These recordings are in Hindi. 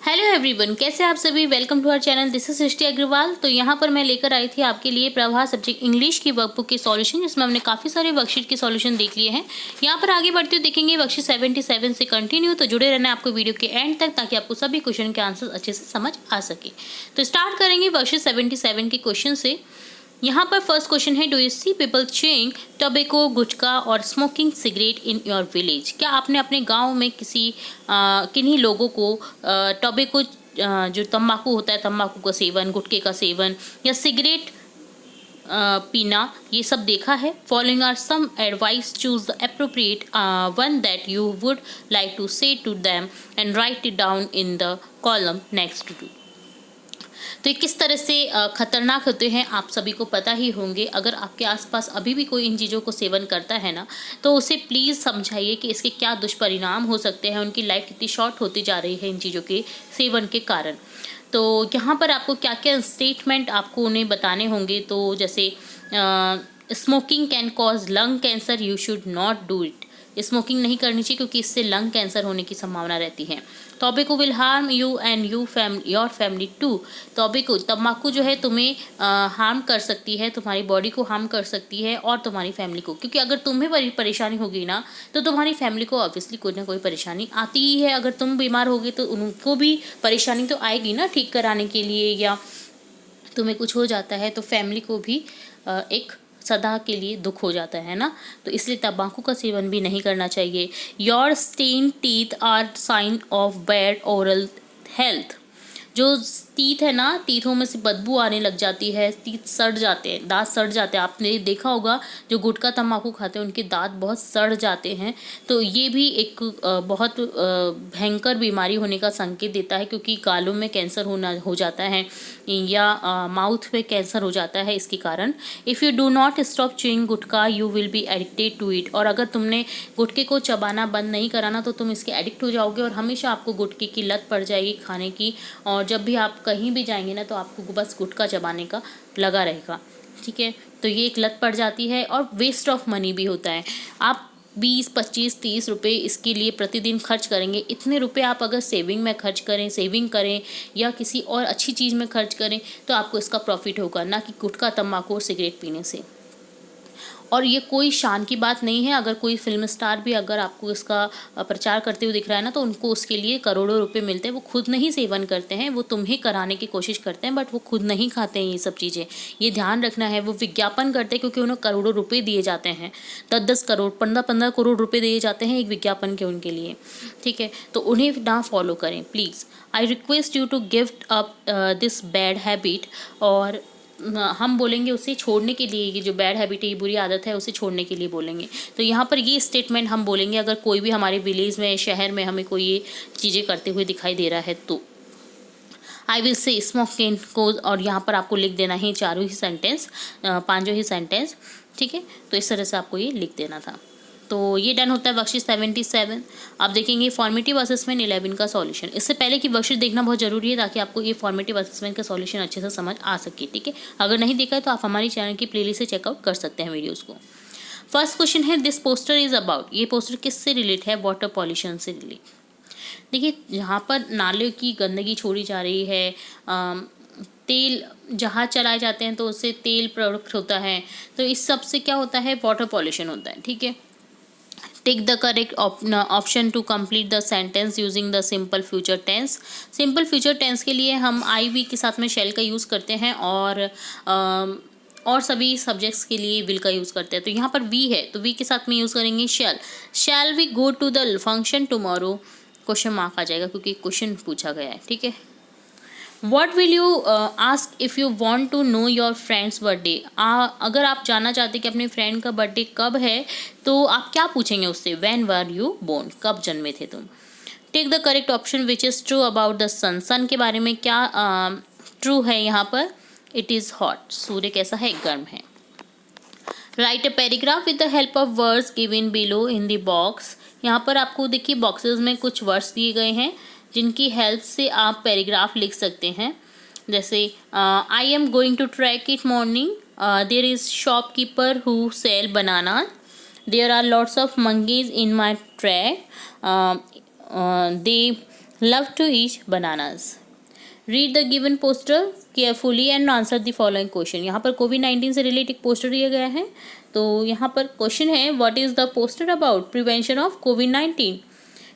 हेलो एवरीवन, कैसे आप सभी। Welcome to our channel. This is Srishti Agarwal. तो यहाँ पर मैं लेकर आई थी आपके लिए प्रभा सब्जेक्ट इंग्लिश की वर्कबुक के सॉल्यूशन, जिसमें हमने काफ़ी सारे वर्कशीट के सॉल्यूशन देख लिए हैं। यहाँ पर आगे बढ़ते हुए देखेंगे वर्कशीट 77 से कंटिन्यू। तो जुड़े रहना है आपको वीडियो के एंड तक, ताकि आपको सभी क्वेश्चन के आंसर अच्छे से समझ आ सके। तो स्टार्ट करेंगे वर्कशीट 77 के क्वेश्चन से। यहाँ पर फर्स्ट क्वेश्चन है, do you see people chewing tobacco, gutkha और smoking cigarette in your village. क्या आपने अपने गांव में किन्हीं लोगों को टबैको, जो तंबाकू होता है, तंबाकू का सेवन, गुटखे का सेवन या सिगरेट पीना, ये सब देखा है। Following are some advice, choose the appropriate one that you would like to say to them and write it down in the column next to. तो ये किस तरह से खतरनाक होते हैं आप सभी को पता ही होंगे। अगर आपके आसपास अभी भी कोई इन चीज़ों को सेवन करता है ना, तो उसे प्लीज़ समझाइए कि इसके क्या दुष्परिणाम हो सकते हैं, उनकी लाइफ कितनी शॉर्ट होती जा रही है इन चीज़ों के सेवन के कारण। तो यहाँ पर आपको क्या क्या स्टेटमेंट आपको उन्हें बताने होंगे। तो जैसे smoking can cause lung cancer, you should not do it. Smoking नहीं करनी चाहिए क्योंकि इससे लंग कैंसर होने की संभावना रहती है। Tobacco will harm you and your family too. Tobacco, तम्बाकू जो है तुम्हें हार्म कर सकती है, तुम्हारी बॉडी को हार्म कर सकती है और तुम्हारी फैमिली को, क्योंकि अगर तुम्हें परेशानी होगी ना, तो तुम्हारी फैमिली को ऑब्वियसली कोई ना कोई परेशानी आती ही है। अगर तुम बीमार होगे तो उनको भी परेशानी तो आएगी ना ठीक कराने के लिए, या तुम्हें कुछ हो जाता है तो फैमिली को भी एक सदा के लिए दुख हो जाता है ना। तो इसलिए तंबाकू का सेवन भी नहीं करना चाहिए। Your stain teeth are sign of bad oral health. जो टीथ है ना, टीथों में से बदबू आने लग जाती है, टीथ सड़ जाते हैं, दांत सड़ जाते हैं। आपने देखा होगा जो गुटखा तंबाकू खाते हैं उनके दांत बहुत सड़ जाते हैं। तो ये भी एक बहुत भयंकर बीमारी होने का संकेत देता है, क्योंकि गालों में कैंसर हो जाता है या माउथ में कैंसर हो जाता है इसके कारण। If you do not stop chewing gutkha you will be addicted to it. और अगर तुमने गुटखे को चबाना बंद नहीं कराना तो तुम इसके एडिक्ट हो जाओगे और हमेशा आपको गुटखे की लत पड़ जाएगी खाने की। और जब भी आप कहीं भी जाएंगे ना, तो आपको बस गुटखा चबाने का लगा रहेगा। ठीक है, तो ये एक लत पड़ जाती है और वेस्ट ऑफ मनी भी होता है। आप 20, 25, 30 रुपये इसके लिए प्रतिदिन खर्च करेंगे। इतने रुपए आप अगर सेविंग में खर्च करें, सेविंग करें या किसी और अच्छी चीज़ में खर्च करें, तो आपको इसका प्रॉफिट होगा, ना कि गुटखा तंबाकू और सिगरेट पीने से। और ये कोई शान की बात नहीं है। अगर कोई फिल्म स्टार भी अगर आपको इसका प्रचार करते हुए दिख रहा है ना, तो उनको उसके लिए करोड़ों रुपए मिलते हैं। वो खुद नहीं सेवन करते हैं, वो तुम्हें कराने की कोशिश करते हैं, बट वो खुद नहीं खाते हैं ये सब चीज़ें। ये ध्यान रखना है। वो विज्ञापन करते हैं क्योंकि उन्हें करोड़ों रुपये दिए जाते हैं, 10-10 करोड़, 15-15 करोड़ रुपये दिए जाते हैं एक विज्ञापन के उनके लिए। ठीक है, तो उन्हें ना फॉलो करें please. I request you to give up this bad habit. और हम बोलेंगे उसे छोड़ने के लिए, ये जो बैड हैबिट है, ये बुरी आदत है, उसे छोड़ने के लिए बोलेंगे। तो यहाँ पर ये स्टेटमेंट हम बोलेंगे अगर कोई भी हमारे विलेज में, शहर में हमें कोई ये चीज़ें करते हुए दिखाई दे रहा है तो। आई विल से स्मोकिंग को, और यहाँ पर आपको लिख देना है चारों ही सेंटेंस, पांचों ही सेंटेंस। ठीक है, तो इस तरह से आपको ये लिख देना था। तो ये डन होता है वर्कशीट 77। आप देखेंगे फॉर्मेटिव असेसमेंट 11 का सॉल्यूशन। इससे पहले की वर्कशीट देखना बहुत जरूरी है, ताकि आपको ये फॉर्मेटिव असेसमेंट का सॉल्यूशन अच्छे से समझ आ सके। ठीक है, अगर नहीं देखा है तो आप हमारी चैनल की प्लेलिस्ट से चेकआउट कर सकते हैं वीडियोज़ को। फर्स्ट क्वेश्चन है, दिस पोस्टर इज अबाउट। ये पोस्टर किससे रिलेट है? वाटर पॉल्यूशन से रिलेट। देखिए, यहाँ पर नाले की गंदगी छोड़ी जा रही है, तेल जहाज चलाए जाते हैं तो उससे तेल प्रोडक्ट होता है, तो इस सब से क्या होता है? वाटर पॉल्यूशन होता है। ठीक है, tick the correct option to complete the sentence using the simple future tense. Simple future tense के लिए हम आई वी के साथ में शेल का यूज़ करते हैं, और सभी सब्जेक्ट्स के लिए विल का यूज़ करते हैं। तो यहाँ पर वी है तो वी के साथ में यूज़ करेंगे shall. Shall we go to the function tomorrow? Question mark आ जाएगा क्योंकि क्वेश्चन पूछा गया है। ठीक है, what will you ask if you want to know your friend's birthday? अगर आप जानना चाहते कि अपने फ्रेंड का बर्थडे कब है, तो आप क्या पूछेंगे उससे? When were you born? कब जन्मे थे तुम? Take the correct option which is true about the sun. Sun के बारे में क्या ट्रू है यहाँ पर? It is hot. सूर्य कैसा है? गर्म है। Right a paragraph with the help of words given below in the box. यहाँ पर आपको देखिए बॉक्सेस में कुछ वर्ड्स दिए गए हैं जिनकी हेल्प से आप पैराग्राफ लिख सकते हैं। जैसे I am going to track it morning, there is shopkeeper who sell banana, there are lots of monkeys in my track, they love to eat bananas. Read the given poster carefully and answer the following question. यहाँ पर कोविड-19 से रिलेटेड पोस्टर दिया गया है। तो यहाँ पर क्वेश्चन है, what is the poster about? Prevention of कोविड-19।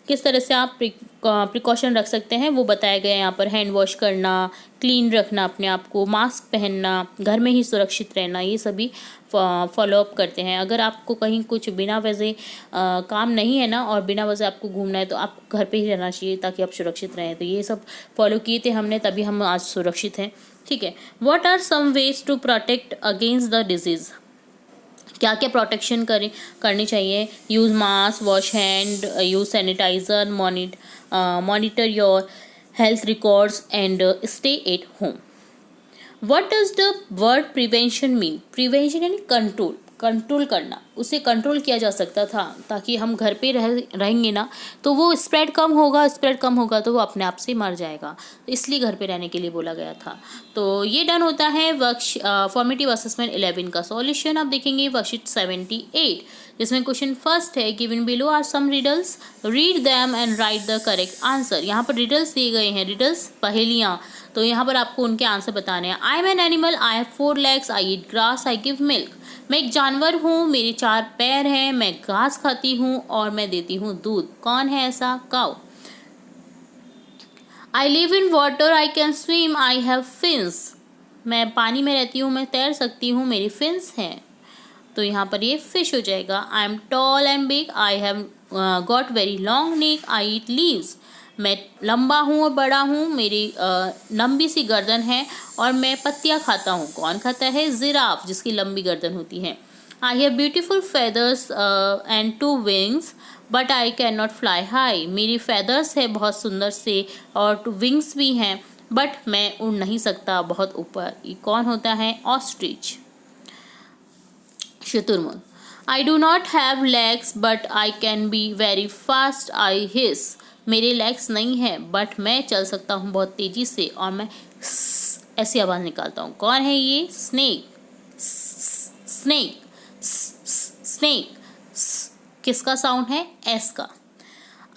किस तरह से आप प्रिकॉशन रख सकते हैं वो बताया गया है यहाँ पर। हैंड वॉश करना, क्लीन रखना अपने आप को, मास्क पहनना, घर में ही सुरक्षित रहना, ये सभी फॉलोअप करते हैं। अगर आपको कहीं कुछ बिना वजह काम नहीं है ना और बिना वजह आपको घूमना है तो आप घर पे ही रहना चाहिए ताकि आप सुरक्षित रहें। तो ये सब फॉलो किए थे हमने, तभी हम आज सुरक्षित हैं। ठीक है। What are some ways to protect against the disease? क्या क्या प्रोटेक्शन करनी चाहिए? Use mask, wash hand, use sanitiser, monitor your health records and stay at home. What does the word prevention mean? Prevention यानी कंट्रोल करना, उसे कंट्रोल किया जा सकता था ताकि हम घर पे रहेंगे ना तो वो स्प्रेड कम होगा तो वो अपने आप से मर जाएगा, इसलिए घर पे रहने के लिए बोला गया था। तो ये डन होता है फॉर्मेटिव असेसमेंट 11 का सॉल्यूशन। अब देखेंगे वर्कशीट 78 जिसमें क्वेश्चन फर्स्ट है, given below are some riddles, read them and write the correct answer. यहाँ पर रिडल्स दिए गए हैं, रिडल्स पहेलियाँ, तो यहाँ पर आपको उनके आंसर बताने हैं। I am an animal, I have 4 legs, I eat grass, I give milk. मैं एक जानवर हूँ, मेरे 4 पैर हैं, मैं घास खाती हूँ और मैं देती हूँ दूध। कौन है ऐसा? Cow. I live in water, I can swim, I have fins. मैं पानी में रहती हूँ, मैं तैर सकती हूँ, मेरी फिन्स हैं। तो यहाँ पर ये फिश हो जाएगा। I am tall and big, I have got very long neck, I eat leaves. मैं लंबा हूँ और बड़ा हूँ, मेरी लंबी सी गर्दन है और मैं पत्तियाँ खाता हूँ। कौन खाता है? जिराफ, जिसकी लंबी गर्दन होती है। I have beautiful feathers and 2 wings but I can not fly high. मेरी फेदर्स है बहुत सुंदर से और 2 wings भी हैं, बट मैं उड़ नहीं सकता बहुत ऊपर। ये कौन होता है? ऑस्ट्रिच, शुतुरमुर्ग। I do not have legs but I can be very fast, I hiss. मेरे लेग्स नहीं हैं बट मैं चल सकता हूँ बहुत तेज़ी से और मैं ऐसी आवाज़ निकालता हूँ। कौन है ये? Snake, snake, snake. किसका साउंड है? एस का।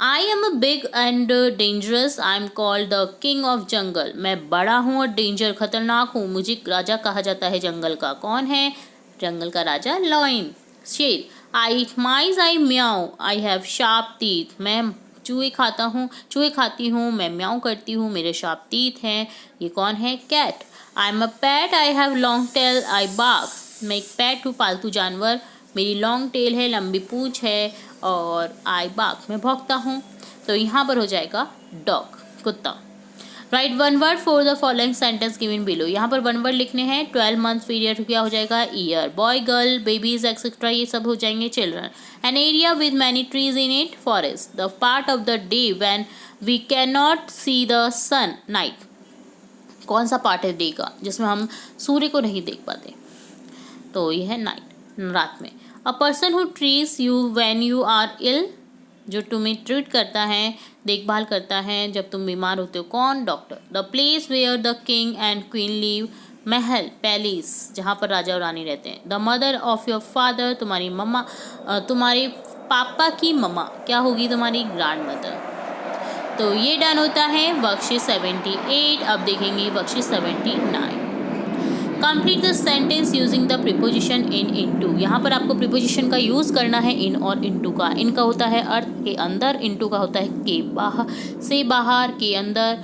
I am a big and dangerous, I am called the king of jungle. मैं बड़ा हूँ और डेंजर, खतरनाक हूँ, मुझे राजा कहा जाता है जंगल का। कौन है जंगल का राजा? लॉयन, शेर। आई ईट माइस, आई म्याऊ, आई हैव शार्प टीथ। मैं चूहे खाती हूँ, मैं म्याऊ करती हूँ, मेरे शार्प टीथ हैं। ये कौन है? Cat. I am a pet, I have long tail, I bark. मैं एक पैट हूँ, पालतू जानवर, मेरी लॉन्ग टेल है, लंबी पूंछ है और आई बार्क, मैं भौंकता हूँ। तो यहाँ पर हो जाएगा डॉग, कुत्ता। Right 1 word for the following sentence given below. यहाँ पर 1 word लिखने हैं। 12 months पीरियड क्या हो जाएगा? Year. Boy, girl, babies etcetera ये सब हो जाएंगे children. An area with many trees in it, forest. The part of the day when we can not see the sun, night. कौन सा पार्ट है डे का जिसमें हम सूर्य को नहीं देख पाते? तो ये है नाइट, रात में। A person who treats you when you are ill, जो तुम्हें ट्रीट करता है, देखभाल करता है जब तुम बीमार होते हो। कौन? Doctor. The place where the king and queen live, महल, पैलेस, जहाँ पर राजा और रानी रहते हैं। The mother of your father, तुम्हारी मम्मा, तुम्हारे पापा की मम्मा क्या होगी? तुम्हारी ग्रैंड मदर। तो ये डन होता है वर्कशीट 78। अब देखेंगे worksheet 79। Complete the sentence using the preposition in into. यहाँ पर आपको प्रीपोजिशन का यूज़ करना है इन और इनटू का। इन का होता है अर्थ के अंदर, इनटू का होता है के बाहर से बाहर, के अंदर,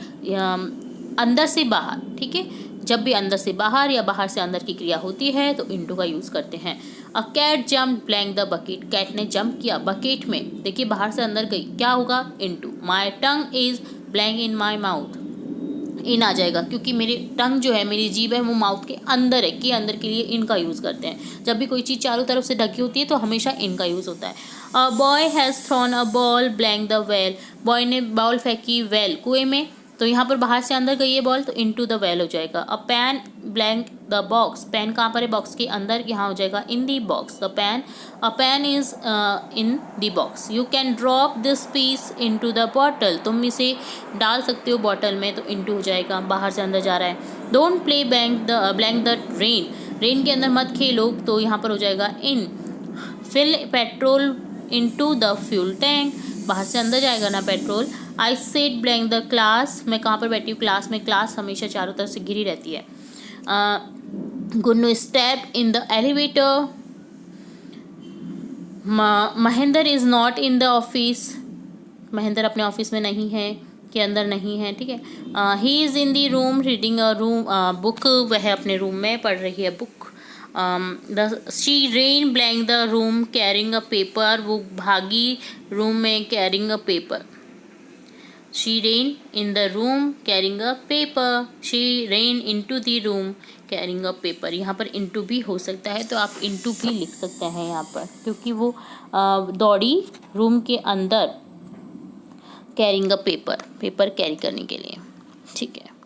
अंदर से बाहर। ठीक है, जब भी अंदर से बाहर या बाहर से अंदर की क्रिया होती है तो इनटू का यूज़ करते हैं। A cat jump blank the bucket, cat ने जंप किया बकेट में। देखिए बाहर से अंदर गई, क्या होगा? Into. My tongue is blank in my mouth, in आ जाएगा क्योंकि मेरी टंग जो है, मेरी जीभ है, वो माउथ के अंदर है। के अंदर के लिए इनका यूज़ करते हैं। जब भी कोई चीज़ चारों तरफ से ढकी होती है तो हमेशा इनका यूज़ होता है। A boy has thrown a ball blank the well, boy ने बॉल फेंकी वेल, कुएं में। तो यहाँ पर बाहर से अंदर गई है बॉल तो इनटू द वेल हो जाएगा। A pen blank the box, pen कहाँ पर है? बॉक्स के अंदर, यहाँ हो जाएगा in the box. The pen, a pen is in the box. You can drop this piece into the bottle, तुम इसे डाल सकते हो बॉटल में, तो इनटू हो जाएगा, बाहर से अंदर जा रहा है। Don't play blank the rain, rain के अंदर मत खेलो, तो यहाँ पर हो जाएगा in. Fill petrol into the fuel tank, बाहर से अंदर जाएगा ना petrol, I sit blank the class, मैं कहाँ पर बैठी हूँ, क्लास में। क्लास हमेशा चारों तरफ से घिरी रहती है। Gunnu step in the elevator. Mahendra is not in the office, Mahendra अपने ऑफिस में नहीं है, के अंदर नहीं है, ठीक है। He is in the room reading a room book, वह अपने रूम में पढ़ रही है book. She rain blank the room carrying a paper, वो भागी रूम में carrying a paper. She rain in the room carrying a paper, she rain into the room carrying a paper. यहाँ पर इनटू भी हो सकता है, तो आप इनटू भी लिख सकते हैं यहाँ पर, क्योंकि वो दौड़ी रूम के अंदर carrying a paper, paper carry करने के लिए, ठीक है।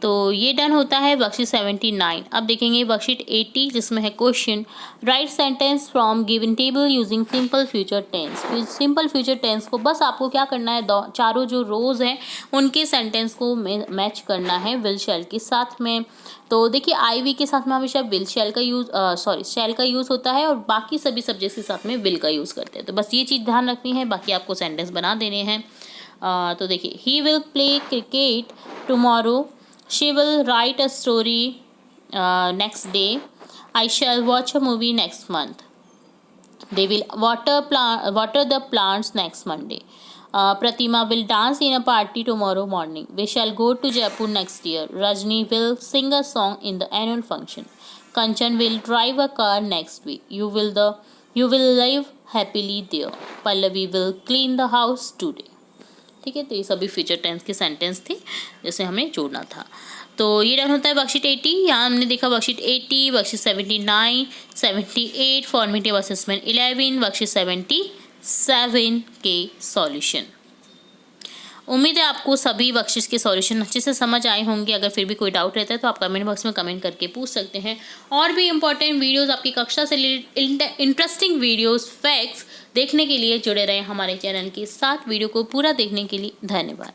तो ये डन होता है वर्कशीट 79। अब देखेंगे वर्कशीट 80 जिसमें है question, write sentence from given table using simple future tense. Simple future tense को बस आपको क्या करना है, चारों जो रोज हैं उनके सेंटेंस को मैच करना है विल शैल के साथ में। तो देखिए आईवी के साथ में हमेशा विल शैल का यूज़ शैल का यूज़ होता है, और बाकी सभी सब्जेक्ट्स के साथ में विल का यूज़ करते हैं। तो बस ये चीज़ ध्यान रखनी है, बाकी आपको सेंटेंस बना देने हैं। तो देखिए, he will play cricket tomorrow, she will write a story next day, I shall watch a movie next month, they will water the plants next Monday, Pratima will dance in a party tomorrow morning, we shall go to Jaipur next year, Rajni will sing a song in the annual function, Kanchan will drive a car next week, you will live happily there, Pallavi will clean the house today। ठीक है, तो ये सभी फ्यूचर टेंस के सेंटेंस थे जिसे हमें जोड़ना था। तो ये डन होता है वर्कशीट 80। यहाँ हमने देखा worksheet 80, worksheet 79, 78 formative assessment 11, worksheet 77 के सॉल्यूशन। उम्मीद है आपको सभी वर्कशीट्स के सॉल्यूशन अच्छे से समझ आए होंगे। अगर फिर भी कोई डाउट रहता है तो आप कमेंट बॉक्स में कमेंट करके पूछ सकते हैं। और भी इंपॉर्टेंट वीडियोस आपकी कक्षा से रिलेटेड इंटरेस्टिंग वीडियोस, फैक्ट्स देखने के लिए जुड़े रहें हमारे चैनल के साथ। वीडियो को पूरा देखने के लिए धन्यवाद।